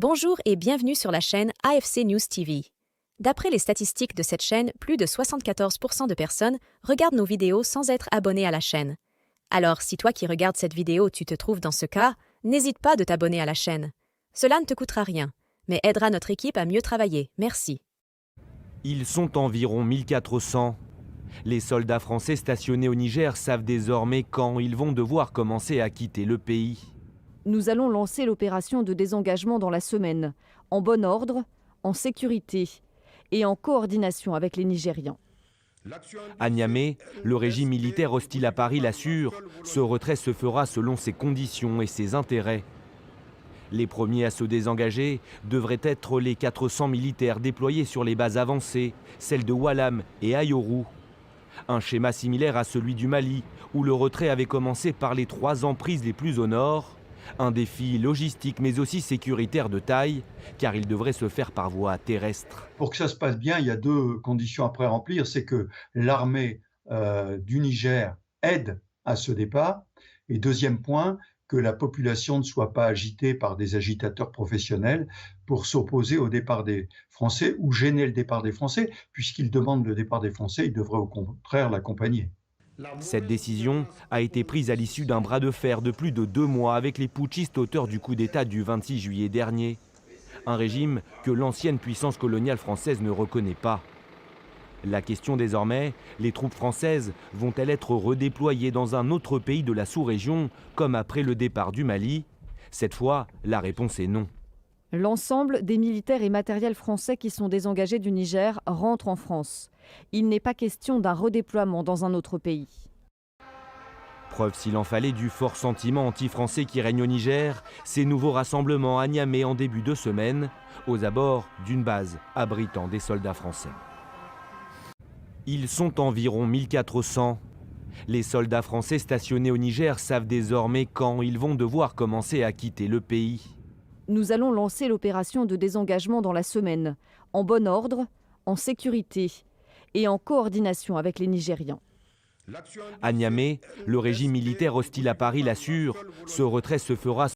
Bonjour et bienvenue sur la chaîne AFC News TV. D'après les statistiques de cette chaîne, plus de 74% de personnes regardent nos vidéos sans être abonnées à la chaîne. Alors, si toi qui regardes cette vidéo, tu te trouves dans ce cas, n'hésite pas de t'abonner à la chaîne. Cela ne te coûtera rien, mais aidera notre équipe à mieux travailler. Merci. Ils sont environ 1400. Les soldats français stationnés au Niger savent désormais quand ils vont devoir commencer à quitter le pays. Nous allons lancer l'opération de désengagement dans la semaine, en bon ordre, en sécurité et en coordination avec les Nigérians. À Niamey, le régime militaire hostile à Paris l'assure, ce retrait se fera selon ses conditions et ses intérêts. Les premiers à se désengager devraient être les 400 militaires déployés sur les bases avancées, celles de Oualam et Ayoru. Un schéma similaire à celui du Mali, où le retrait avait commencé par les 3 emprises les plus au nord. Un défi logistique mais aussi sécuritaire de taille, car il devrait se faire par voie terrestre. Pour que ça se passe bien, il y a 2 conditions à remplir. C'est que l'armée du Niger aide à ce départ. Et deuxième point, que la population ne soit pas agitée par des agitateurs professionnels pour s'opposer au départ des Français ou gêner le départ des Français. Puisqu'ils demandent le départ des Français, ils devraient au contraire l'accompagner. Cette décision a été prise à l'issue d'un bras de fer de plus de 2 mois avec les putschistes auteurs du coup d'État du 26 juillet dernier. Un régime que l'ancienne puissance coloniale française ne reconnaît pas. La question désormais, les troupes françaises vont-elles être redéployées dans un autre pays de la sous-région, comme après le départ du Mali? Cette fois, la réponse est non. L'ensemble des militaires et matériels français qui sont désengagés du Niger rentrent en France. Il n'est pas question d'un redéploiement dans un autre pays. Preuve s'il en fallait du fort sentiment anti-français qui règne au Niger, ces nouveaux rassemblements à Niamey en début de semaine, aux abords d'une base abritant des soldats français. Ils sont environ 1400. Les soldats français stationnés au Niger savent désormais quand ils vont devoir commencer à quitter le pays. Nous allons lancer l'opération de désengagement dans la semaine, en bon ordre, en sécurité et en coordination avec les Nigérians. À Niamey, le régime militaire hostile à Paris l'assure, ce retrait se fera